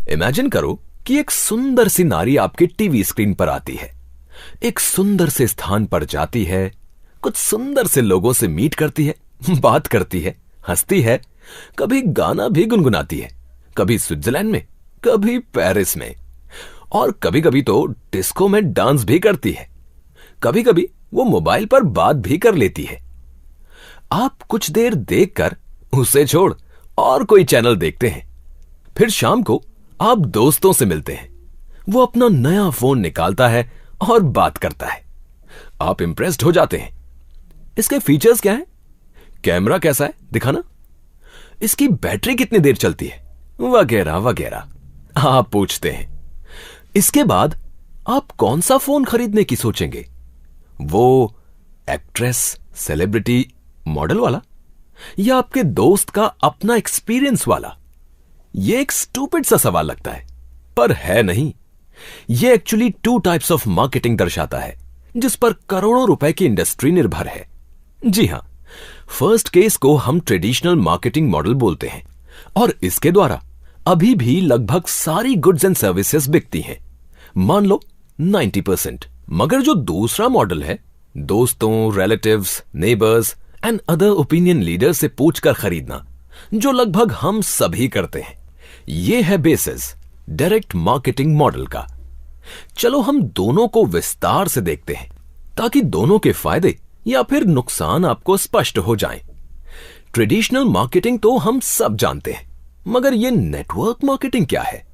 Imagine करो कि एक सुंदर सी नारी आपके टीवी स्क्रीन पर आती है, एक सुंदर से स्थान पर जाती है, कुछ सुंदर से लोगों से मीट करती है, बात करती है, हंसती है, कभी गाना भी गुनगुनाती है, कभी स्विट्जरलैंड में, कभी पेरिस में, और कभी कभी तो डिस्को में डांस भी करती है। कभी कभी वो मोबाइल पर बात भी कर लेती है। आप कुछ देर देखकर उसे छोड़ और कोई चैनल देखते हैं। फिर शाम को आप दोस्तों से मिलते हैं। वो अपना नया फोन निकालता है और बात करता है। आप इंप्रेस्ड हो जाते हैं। इसके फीचर्स क्या है, कैमरा कैसा है दिखाना, इसकी बैटरी कितनी देर चलती है, वगैरह वगैरह आप पूछते हैं। इसके बाद आप कौन सा फोन खरीदने की सोचेंगे, वो एक्ट्रेस, सेलिब्रिटी, मॉडल वाला, या आपके दोस्त का अपना एक्सपीरियंस वाला? ये एक स्टूपिड सा सवाल लगता है, पर है नहीं। ये एक्चुअली 2 टाइप्स ऑफ मार्केटिंग दर्शाता है जिस पर करोड़ों रुपए की इंडस्ट्री निर्भर है। जी हां, फर्स्ट केस को हम ट्रेडिशनल मार्केटिंग मॉडल बोलते हैं और इसके द्वारा अभी भी लगभग सारी गुड्स एंड सर्विसेज बिकती हैं, मान लो 90%। मगर जो दूसरा मॉडल है, दोस्तों, relatives, neighbours and other opinion leader से पूछकर खरीदना, जो लगभग हम सभी करते हैं, यह है बेसिस डायरेक्ट मार्केटिंग मॉडल का। चलो हम दोनों को विस्तार से देखते हैं ताकि दोनों के फायदे या फिर नुकसान आपको स्पष्ट हो जाएं। ट्रेडिशनल मार्केटिंग तो हम सब जानते हैं, मगर यह नेटवर्क मार्केटिंग क्या है,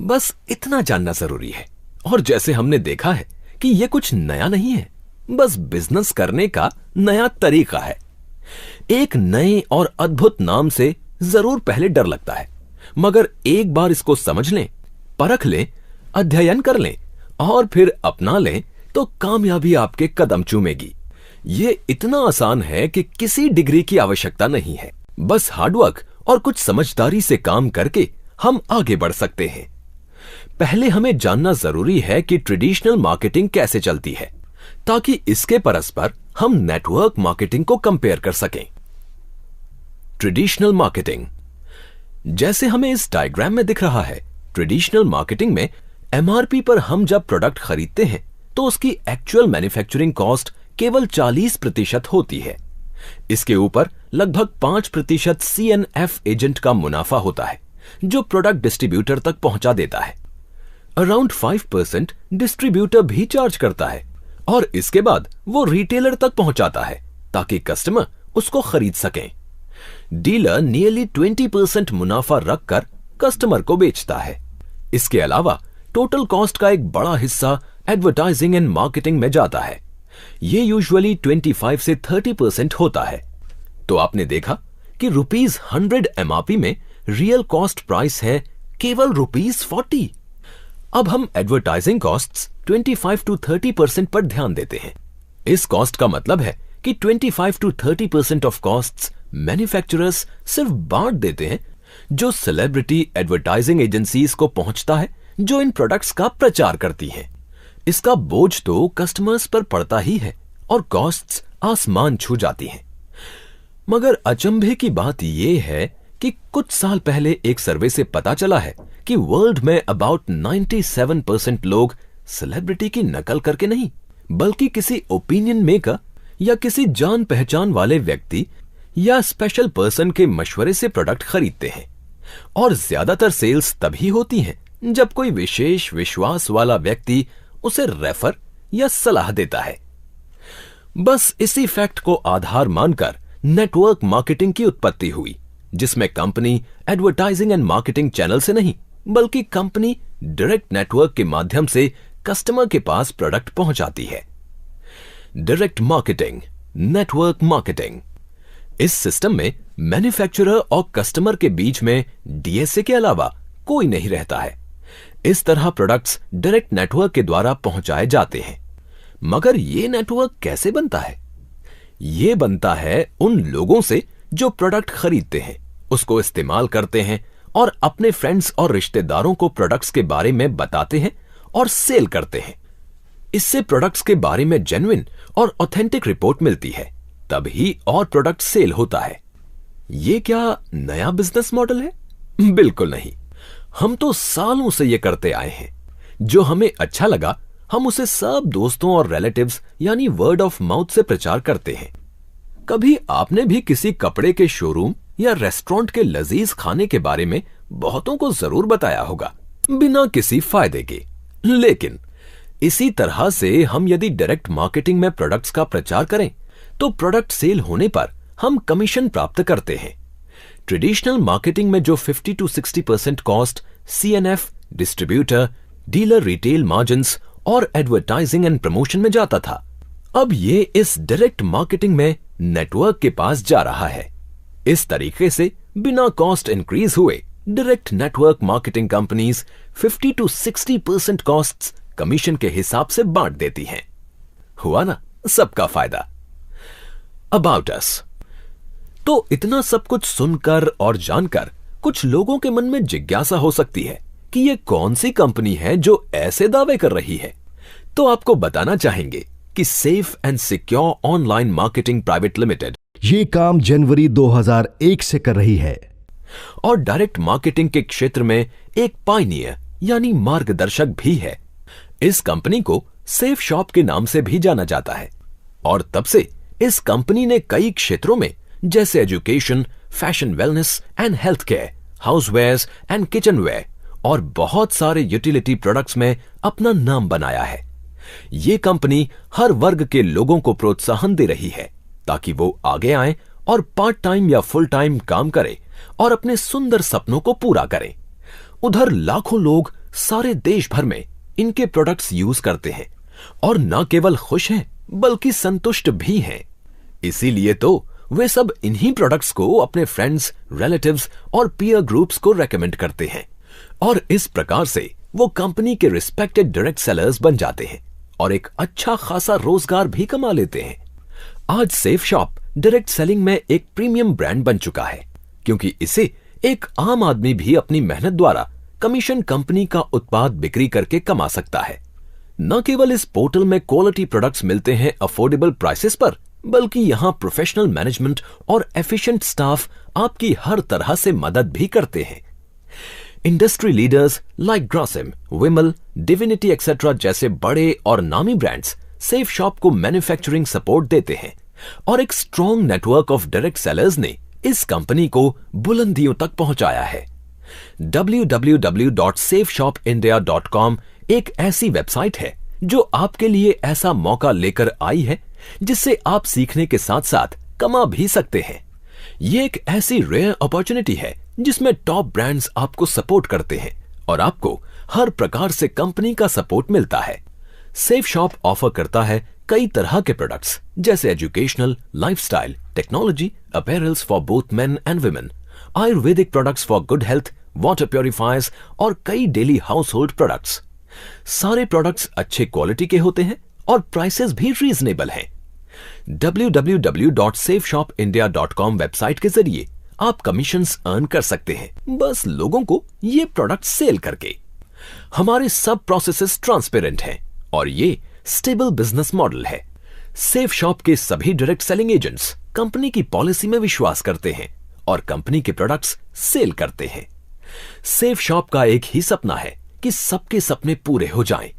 बस इतना जानना जरूरी है। और जैसे हमने देखा है कि यह कुछ नया नहीं है, बस बिजनेस करने का नया तरीका है। एक नए और अद्भुत नाम से जरूर पहले डर लगता है, मगर एक बार इसको समझ लें, परख लें, अध्ययन कर लें और फिर अपना लें तो कामयाबी आपके कदम चूमेगी। यह इतना आसान है कि किसी डिग्री की आवश्यकता नहीं है, बस हार्डवर्क और कुछ समझदारी से काम करके हम आगे बढ़ सकते हैं। पहले हमें जानना जरूरी है कि ट्रेडिशनल मार्केटिंग कैसे चलती है, ताकि इसके परस्पर हम नेटवर्क मार्केटिंग को कंपेयर कर सकें। ट्रेडिशनल मार्केटिंग, जैसे हमें इस डायग्राम में दिख रहा है, ट्रेडिशनल मार्केटिंग में एमआरपी पर हम जब प्रोडक्ट खरीदते हैं तो उसकी एक्चुअल मैन्युफैक्चरिंग कॉस्ट केवल 40% होती है। इसके ऊपर लगभग 5% CNF एजेंट का मुनाफा होता है, जो प्रोडक्ट डिस्ट्रीब्यूटर तक पहुंचा देता है। अराउंड 5% डिस्ट्रीब्यूटर भी चार्ज करता है और इसके बाद वो रिटेलर तक पहुंचाता है ताकि कस्टमर उसको खरीद सकें। डीलर नियरली 20% मुनाफा रखकर कस्टमर को बेचता है। इसके अलावा टोटल कॉस्ट का एक बड़ा हिस्सा एडवर्टाइजिंग एंड मार्केटिंग में जाता है। ये यूजुअली 25 से 30% होता है। तो आपने देखा कि ₹100 एमआरपी में रियल कॉस्ट प्राइस है केवल ₹40। अब हम एडवर्टाइजिंग कॉस्ट्स 25 to 30% पर ध्यान देते हैं। इस कॉस्ट का मतलब है कि 25 to 30% ऑफ कॉस्ट्स मैन्युफैक्चरर्स सिर्फ बांट देते हैं, जो सेलिब्रिटी एडवर्टाइजिंग एजेंसीज को पहुंचता है, जो इन प्रोडक्ट्स का प्रचार करती हैं। इसका बोझ तो कस्टमर्स पर पड़ता ही है और कॉस्ट्स आसमान छू जाती हैं। मगर अचंभे की बात यह है कि कुछ साल पहले एक सर्वे से पता चला है कि वर्ल्ड में अबाउट 97% लोग सेलिब्रिटी की नकल करके नहीं, बल्कि किसी ओपिनियन मेकर या किसी जान पहचान वाले व्यक्ति या स्पेशल पर्सन के मशवरे से प्रोडक्ट खरीदते हैं। और ज्यादातर सेल्स तभी होती हैं जब कोई विशेष विश्वास वाला व्यक्ति उसे रेफर या सलाह देता है। बस इसी फैक्ट को आधार मानकर नेटवर्क मार्केटिंग की उत्पत्ति हुई, जिसमें company advertising and marketing channel से नहीं, बल्कि कंपनी डायरेक्ट नेटवर्क के माध्यम से कस्टमर के पास प्रोडक्ट पहुंचाती है। Direct marketing, network marketing. इस सिस्टम में मैन्युफैक्चरर और कस्टमर के बीच में डीएसए के अलावा कोई नहीं रहता है। इस तरह प्रोडक्ट्स डायरेक्ट नेटवर्क के द्वारा पहुंचाए जाते हैं। मगर यह नेटवर्क कैसे बनता है? यह बनता है उन लोगों से जो प्रोडक्ट खरीदते हैं, उसको इस्तेमाल करते हैं और अपने फ्रेंड्स और रिश्तेदारों को प्रोडक्ट्स के बारे में बताते हैं और सेल करते हैं। इससे प्रोडक्ट्स के बारे में जेन्युइन और ऑथेंटिक रिपोर्ट मिलती है, तभी और प्रोडक्ट सेल होता है। यह क्या नया बिजनेस मॉडल है? बिल्कुल नहीं। हम तो सालों से ये करते आए हैं। जो हमें अच्छा लगा हम उसे सब दोस्तों और रिलेटिव्स यानी वर्ड ऑफ माउथ से प्रचार करते हैं। कभी आपने भी किसी कपड़े के शोरूम या रेस्टोरेंट के लजीज खाने के बारे में बहुतों को जरूर बताया होगा, बिना किसी फायदे के। लेकिन इसी तरह से हम यदि डायरेक्ट मार्केटिंग में प्रोडक्ट्स का प्रचार करें तो प्रोडक्ट सेल होने पर हम कमीशन प्राप्त करते हैं। ट्रेडिशनल मार्केटिंग में जो 50 to 60% cost CNF, distributor, dealer retail margins और एडवर्टाइजिंग एंड प्रमोशन में जाता था, अब ये इस डायरेक्ट मार्केटिंग में नेटवर्क के पास जा रहा है। इस तरीके से बिना कॉस्ट इंक्रीज हुए direct network marketing companies 50 to 60% costs commission के हिसाब से बांट देती हैं। हुआ ना सबका फायदा। About us. तो इतना सब कुछ सुनकर और जानकर कुछ लोगों के मन में जिज्ञासा हो सकती है कि ये कौन सी कंपनी है जो ऐसे दावे कर रही है। तो आपको बताना चाहेंगे कि safe and secure online marketing private limited ये काम जनवरी 2001 से कर रही है और डायरेक्ट मार्केटिंग के क्षेत्र में एक पायनियर यानी मार्गदर्शक भी है। इस कंपनी को सेफ शॉप के नाम से भी जाना जाता है और तब से इस कंपनी ने कई क्षेत्रों में जैसे education, fashion, wellness and health care, housewares and kitchenware और बहुत सारे यूटिलिटी प्रोडक्ट्स में अपना नाम बनाया है। ये कंपनी हर वर्ग के लोगों को प्रोत्साहन दे रही है ताकि वो आगे आएं और पार्ट टाइम या फुल टाइम काम करें और अपने सुंदर सपनों को पूरा करें। उधर लाखों लोग सारे देश भर में इनके प्रोडक्ट्स यूज करते हैं और न केवल खुश हैं बल्कि संतुष्ट भी हैं। इसीलिए तो वे सब इन्हीं प्रोडक्ट्स को अपने फ्रेंड्स, रिलेटिव्स और पीयर ग्रुप्स को रेकमेंड करते हैं और इस प्रकार से वो कंपनी के रिस्पेक्टेड डायरेक्ट सेलर्स बन जाते हैं और एक अच्छा खासा रोजगार भी कमा लेते हैं। आज सेफ शॉप डायरेक्ट सेलिंग में एक प्रीमियम ब्रांड बन चुका है क्योंकि इसे एक आम आदमी भी अपनी मेहनत द्वारा कमीशन कंपनी का उत्पाद बिक्री करके कमा सकता है। न केवल इस पोर्टल में क्वालिटी प्रोडक्ट्स मिलते हैं अफोर्डेबल प्राइसेस पर, बल्कि यहां प्रोफेशनल मैनेजमेंट और एफिशिएंट स्टाफ आपकी हर तरह से मदद भी करते हैं। इंडस्ट्री लीडर्स लाइक ग्रासिम, विमल, डिविनिटी एक्सेट्रा जैसे बड़े और नामी ब्रांड्स सेफ शॉप को मैन्युफैक्चरिंग सपोर्ट देते हैं और एक strong network of direct sellers ने इस कंपनी को बुलंदियों तक पहुंचाया है। www.safeshopindia.com एक ऐसी वेबसाइट है जो आपके लिए ऐसा मौका लेकर आई है जिससे आप सीखने के साथ साथ कमा भी सकते हैं। ये एक ऐसी रेयर अपॉर्चुनिटी है जिसमें टॉप ब्रांड्स आपको सपोर्ट करते हैं और आपको हर प्रकार से कंपनी का सपोर्ट मिलता है। सेफ शॉप ऑफर करता है कई तरह के प्रोडक्ट्स जैसे educational, lifestyle, technology, apparels for both men and women, Ayurvedic products for good health, water purifiers और कई डेली हाउस होल्ड प्रोडक्ट्स। सारे प्रोडक्ट्स अच्छे क्वालिटी के होते हैं और प्राइसेस भी रीजनेबल हैं। www.safeshopindia.com वेबसाइट के जरिए आप कमीशंस अर्न कर सकते हैं, बस लोगों को ये प्रोडक्ट सेल करके। हमारे सब प्रोसेसेस ट्रांसपेरेंट हैं और ये स्टेबल बिजनेस मॉडल है। सेफ शॉप के सभी डायरेक्ट सेलिंग एजेंट्स कंपनी की पॉलिसी में विश्वास करते हैं और कंपनी के प्रोडक्ट्स सेल करते हैं। सेफ शॉप का एक ही सपना है कि सबके सपने पूरे हो जाएं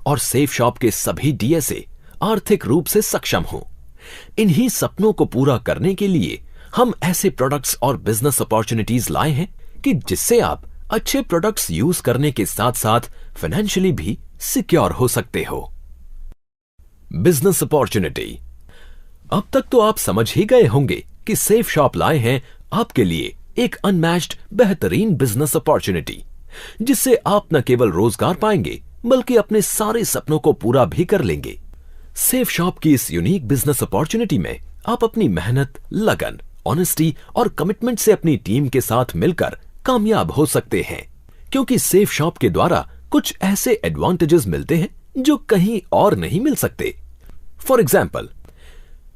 और सेफ शॉप के सभी डीएसए आर्थिक रूप से सक्षम हों। इन्हीं सपनों को पूरा करने के लिए हम ऐसे प्रोडक्ट्स और बिजनेस अपॉर्चुनिटीज लाए हैं कि जिससे आप अच्छे प्रोडक्ट्स यूज करने के साथ साथ फाइनेंशियली भी सिक्योर हो सकते हो। Business opportunity. अब तक तो आप समझ ही गए होंगे कि सेफ शॉप लाए हैं आपके लिए एक अनमैच्ड बेहतरीन बिजनेस अपॉर्चुनिटी जिससे आप न केवल रोजगार पाएंगे बल्कि अपने सारे सपनों को पूरा भी कर लेंगे। सेफ शॉप की इस यूनिक बिजनेस अपॉर्चुनिटी में आप अपनी मेहनत, लगन, ऑनेस्टी और कमिटमेंट से अपनी टीम के साथ मिलकर कामयाब हो सकते हैं क्योंकि सेफ शॉप के द्वारा कुछ ऐसे एडवांटेजेस मिलते हैं जो कहीं और नहीं मिल सकते। फॉर एग्जाम्पल,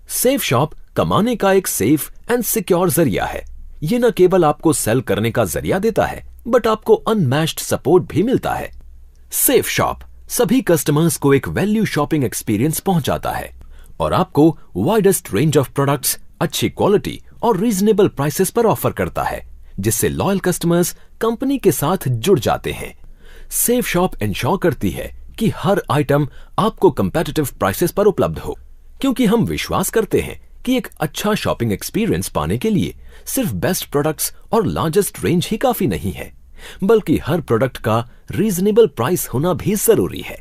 सेफ शॉप कमाने का एक सेफ एंड सिक्योर जरिया है। ये न केवल आपको सेल करने का जरिया देता है बट आपको अनमैच्ड सपोर्ट भी मिलता है। सेफ शॉप सभी कस्टमर्स को एक वैल्यू शॉपिंग एक्सपीरियंस पहुंचाता है और आपको वाइडेस्ट रेंज ऑफ प्रोडक्ट्स, अच्छी क्वालिटी और रीजनेबल प्राइसेस पर ऑफर करता है जिससे लॉयल कस्टमर्स कंपनी के साथ जुड़ जाते हैं। सेफ शॉप इंश्योर करती है कि हर आइटम आपको कंपेटिटिव प्राइसेस पर उपलब्ध हो, क्योंकि हम विश्वास करते हैं कि एक अच्छा शॉपिंग एक्सपीरियंस पाने के लिए सिर्फ बेस्ट प्रोडक्ट्स और लार्जेस्ट रेंज ही काफी नहीं है, बल्कि हर प्रोडक्ट का रीजनेबल प्राइस होना भी जरूरी है।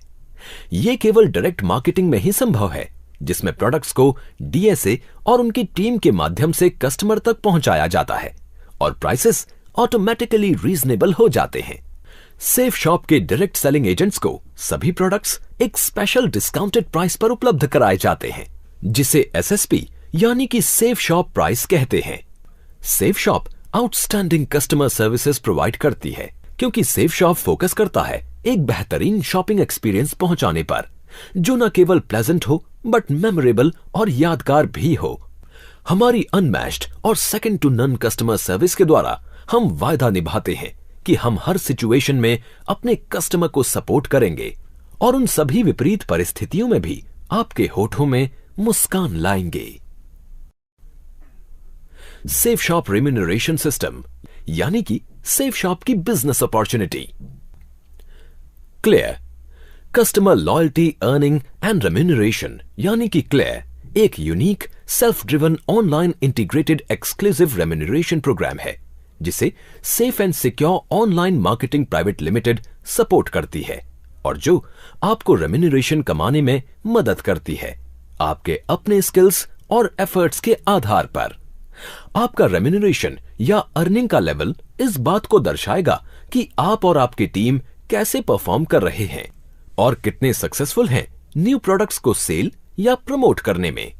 यह केवल डायरेक्ट मार्केटिंग में ही संभव है, जिसमें प्रोडक्ट्स को डीएसए और उनकी टीम के माध्यम से कस्टमर तक पहुंचाया जाता है और प्राइसेस ऑटोमेटिकली रीजनेबल हो जाते हैं। सेफ शॉप के डायरेक्ट सेलिंग एजेंट्स को सभी प्रोडक्ट्स एक स्पेशल डिस्काउंटेड प्राइस पर उपलब्ध कराए जाते हैं, जिसे एसएसपी यानी कि सेफ शॉप प्राइस कहते हैं। Safe shop outstanding customer services provide करती है, क्योंकि सेफ शॉप फोकस करता है एक बेहतरीन शॉपिंग एक्सपीरियंस पहुंचाने पर, जो न केवल प्लेजेंट हो बट मेमोरेबल और यादगार भी हो। हमारी अनमैच्ड और second to none customer service के द्वारा हम वायदा निभाते हैं कि हम हर सिचुएशन में अपने कस्टमर को सपोर्ट करेंगे और उन सभी विपरीत परिस्थितियों में भी आपके होठों में मुस्कान लाएंगे। सेफ शॉप रेम्यूनरेशन सिस्टम यानी कि सेफ शॉप की business opportunity. CLEAR customer loyalty earning and remuneration यानी कि क्लेयर एक unique self driven online integrated exclusive remuneration program है, जिसे safe and secure online marketing private limited support करती है और जो आपको रेम्यूनरेशन कमाने में मदद करती है, आपके अपने स्किल्स और एफर्ट्स के आधार पर। आपका रेम्यूनरेशन या अर्निंग का लेवल इस बात को दर्शाएगा कि आप और आपकी टीम कैसे परफॉर्म कर रहे हैं और कितने सक्सेसफुल हैं न्यू प्रोडक्ट्स को सेल या प्रमोट करने में।